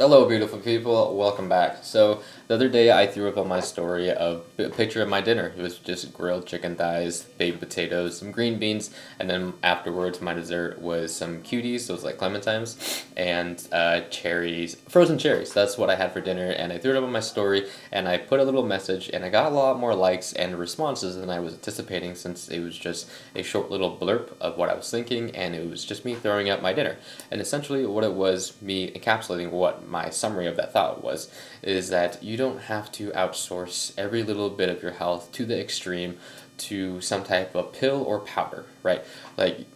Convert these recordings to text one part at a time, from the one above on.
Hello, beautiful people. Welcome back. So, the other day I threw up on my story a picture of my dinner. It was just grilled chicken thighs, baked potatoes, some green beans, and then afterwards my dessert was some cuties, those like clementines, and cherries, frozen cherries. That's what I had for dinner, and I threw it up on my story, and I put a little message, and I got a lot more likes and responses than I was anticipating since it was just a short little blurb of what I was thinking, and it was just me throwing up my dinner. And essentially, what it was, me encapsulating what my summary of that thought was, is that you don't have to outsource every little bit of your health to the extreme to some type of pill or powder, right? Like,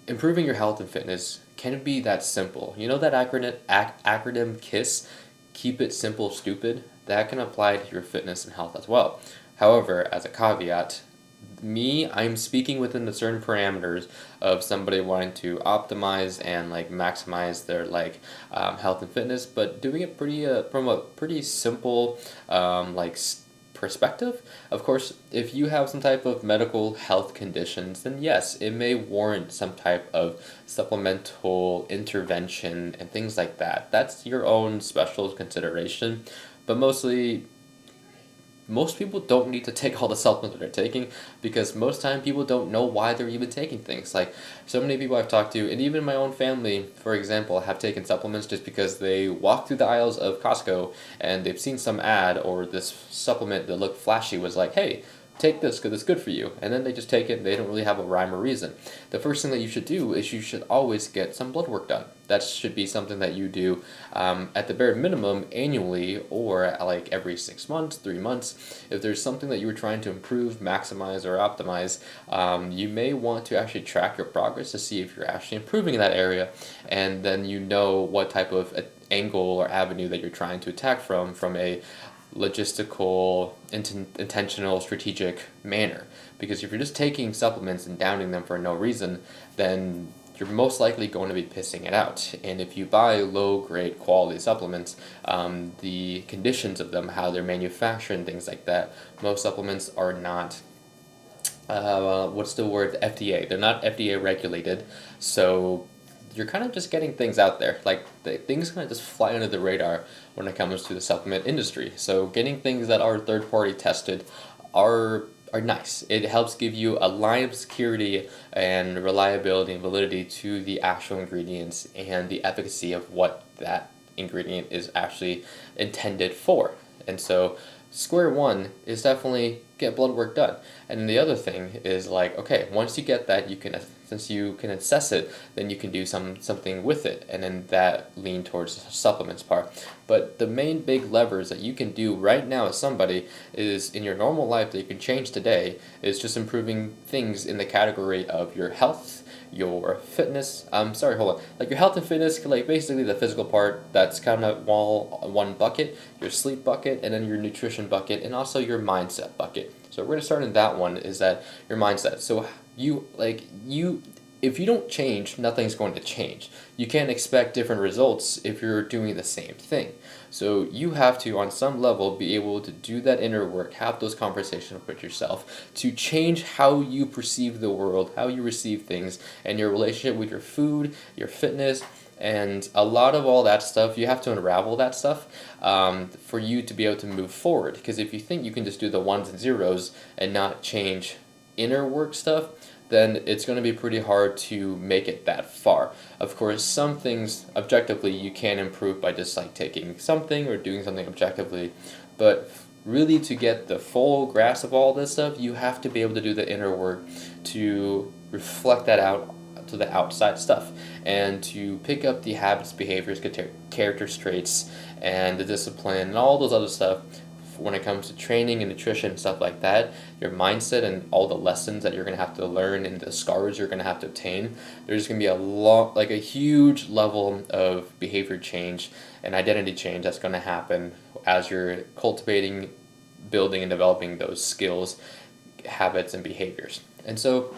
improving your health and fitness can be that simple. You know that acronym KISS, keep it simple, stupid? That can apply to your fitness and health as well. However, as a caveat, I'm speaking within the certain parameters of somebody wanting to optimize and like maximize their health and fitness, but doing it pretty from a pretty simple perspective. Of course, if you have some type of medical health conditions, then yes, it may warrant some type of supplemental intervention and things like that. That's your own special consideration, but mostly most people don't need to take all the supplements that they're taking because most time people don't know why they're even taking things. Like so many people I've talked to, and even my own family, for example, have taken supplements just because they walk through the aisles of Costco and they've seen some ad or this supplement that looked flashy was like, hey, take this because it's good for you. And then they just take it and they don't really have a rhyme or reason. The first thing that you should do is you should always get some blood work done. That should be something that you do at the bare minimum annually or like every 6 months, 3 months. If there's something that you were trying to improve, maximize, or optimize, you may want to actually track your progress to see if you're actually improving in that area, and then you know what type of angle or avenue that you're trying to attack from a logistical, intentional, strategic manner. Because if you're just taking supplements and downing them for no reason, then you're most likely going to be pissing it out. And if you buy low grade quality supplements, the conditions of them, how they're manufactured, and things like that, most supplements are not what's the word? FDA. They're not FDA regulated, so you're kind of just getting things out there. Like things kind of just fly under the radar when it comes to the supplement industry. So getting things that are third party tested are nice. It helps give you a line of security and reliability and validity to the actual ingredients and the efficacy of what that ingredient is actually intended for. And so square one is definitely get blood work done. And then the other thing is like, okay, once you get that, you can, since you can assess it, then you can do something with it, and then that lean towards the supplements part. But the main big levers that you can do right now as somebody is in your normal life that you can change today is just improving things in the category of your health, your fitness. Sorry, hold on. Like your health and fitness, like basically the physical part, that's kind of all one bucket, your sleep bucket, and then your nutrition bucket, and also your mindset bucket. So we're gonna start in that one, is that your mindset. So if you don't change, nothing's going to change. You can't expect different results if you're doing the same thing. So you have to, on some level, be able to do that inner work, have those conversations with yourself, to change how you perceive the world, how you receive things, and your relationship with your food, your fitness, and a lot of all that stuff. You have to unravel that stuff for you to be able to move forward. Because if you think you can just do the ones and zeros and not change inner work stuff, then it's going to be pretty hard to make it that far. Of course, some things objectively you can improve by just like taking something or doing something objectively, but really to get the full grasp of all this stuff, you have to be able to do the inner work to reflect that out to the outside stuff and to pick up the habits, behaviors, character traits, and the discipline and all those other stuff when it comes to training and nutrition and stuff like that, your mindset and all the lessons that you're going to have to learn and the scars you're going to have to obtain, there's going to be a huge level of behavior change and identity change that's going to happen as you're cultivating, building, and developing those skills, habits, and behaviors. And so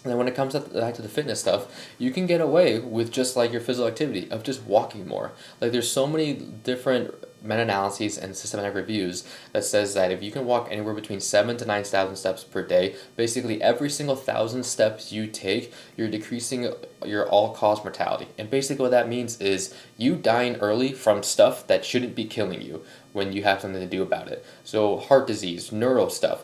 And then when it comes back to the fitness stuff, you can get away with just like your physical activity of just walking more. Like there's so many different meta-analyses and systematic reviews that says that if you can walk anywhere between 7 to 9,000 steps per day, basically every single 1,000 steps you take, you're decreasing your all-cause mortality. And basically what that means is you dying early from stuff that shouldn't be killing you when you have something to do about it. So heart disease, neuro stuff,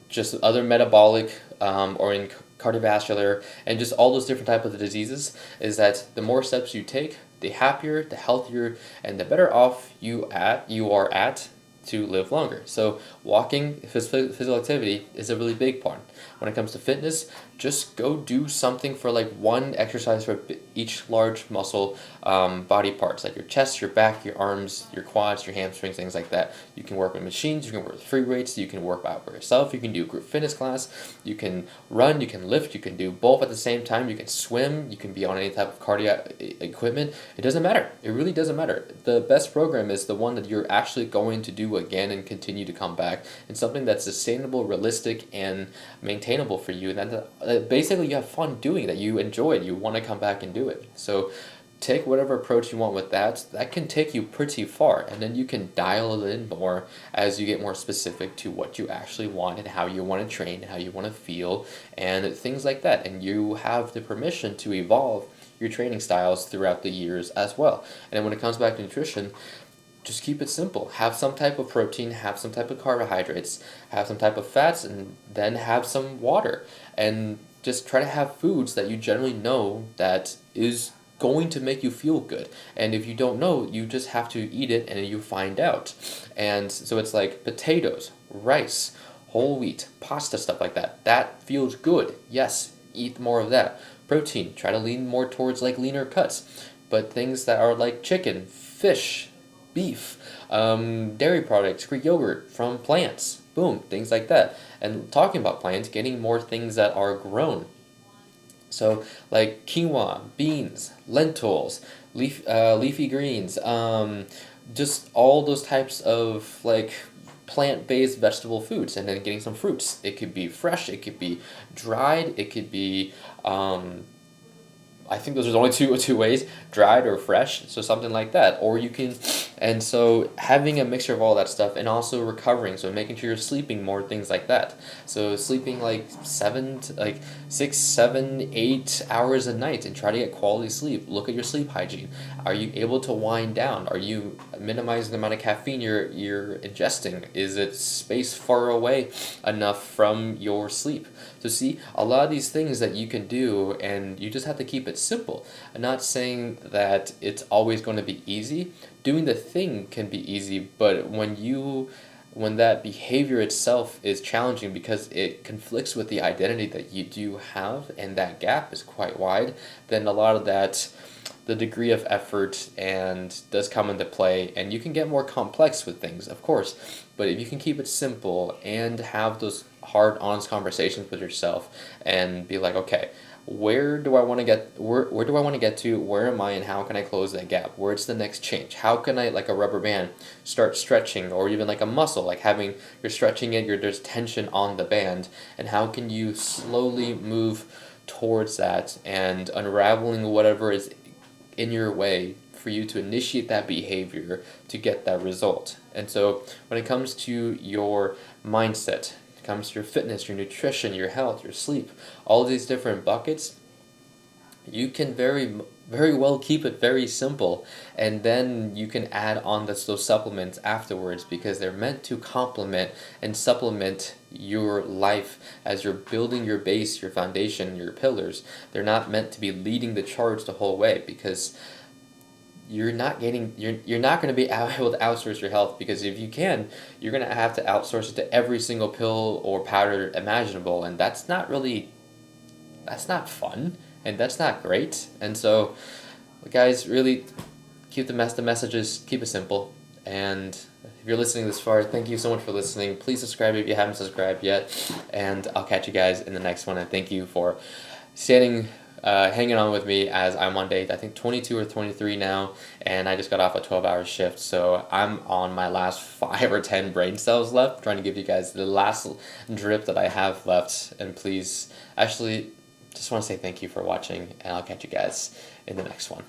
just other metabolic or in cardiovascular, and just all those different types of diseases, is that the more steps you take, the happier, the healthier, and the better off you are at to live longer. So walking, physical activity is a really big part. When it comes to fitness, just go do something for like one exercise for each large muscle body parts, like your chest, your back, your arms, your quads, your hamstrings, things like that. You can work with machines, you can work with free weights, you can work out by yourself, you can do group fitness class, you can run, you can lift, you can do both at the same time, you can swim, you can be on any type of cardiac equipment. It doesn't matter. It really doesn't matter. The best program is the one that you're actually going to do again and continue to come back, and something that's sustainable, realistic, and maintainable for you, and that basically you have fun doing, that you enjoy it, you want to come back and do it. So take whatever approach you want with that. That can take you pretty far, and then you can dial it in more as you get more specific to what you actually want and how you want to train, how you want to feel, and things like that. And you have the permission to evolve your training styles throughout the years as well. And then when it comes back to nutrition, just keep it simple. Have some type of protein, have some type of carbohydrates, have some type of fats, and then have some water. And just try to have foods that you generally know that is going to make you feel good. And if you don't know, you just have to eat it and you find out. And so it's like potatoes, rice, whole wheat, pasta, stuff like that. That feels good. Yes, eat more of that. Protein, try to lean more towards like leaner cuts. But things that are like chicken, fish, beef, dairy products, Greek yogurt from plants, boom, things like that. And talking about plants, getting more things that are grown. So like quinoa, beans, lentils, leafy greens, just all those types of like plant-based vegetable foods, and then getting some fruits. It could be fresh, it could be dried, it could be I think those are the only two ways, dried or fresh, so something like that. Or you can, and so having a mixture of all that stuff, and also recovering, so making sure you're sleeping more, things like that. So sleeping like 6, 7, 8 hours a night, and try to get quality sleep. Look at your sleep hygiene. Are you able to wind down? Are you minimizing the amount of caffeine you're ingesting? Is it spaced far away enough from your sleep? So see, a lot of these things that you can do, and you just have to keep it simple. I'm not saying that it's always going to be easy. Doing the thing can be easy, but when that behavior itself is challenging because it conflicts with the identity that you do have, and that gap is quite wide, then a lot of that, the degree of effort and does come into play, and you can get more complex with things, of course. But if you can keep it simple and have those hard, honest conversations with yourself and be like, okay, where do I want to get to? Where am I, and how can I close that gap? Where's the next change? How can I, like a rubber band, start stretching, or even like a muscle, like you're stretching it, there's tension on the band, and how can you slowly move towards that and unraveling whatever is in your way for you to initiate that behavior to get that result. And so when it comes to your mindset, it comes to your fitness, your nutrition, your health, your sleep, all these different buckets, you can very well keep it very simple, and then you can add on those supplements afterwards, because they're meant to complement and supplement your life as you're building your base, your foundation, your pillars. They're not meant to be leading the charge the whole way, because you're not going to be able to outsource your health, because if you can, you're going to have to outsource it to every single pill or powder imaginable, and that's not fun, and that's not great. And so guys, really keep the messages, keep it simple. And if you're listening this far, thank you so much for listening. Please subscribe if you haven't subscribed yet, and I'll catch you guys in the next one. And thank you for standing hanging on with me as I'm on day, I think, 22 or 23 now, and I just got off a 12-hour shift, so I'm on my last 5 or 10 brain cells left, trying to give you guys the last drip that I have left. And please, actually, just want to say thank you for watching, and I'll catch you guys in the next one.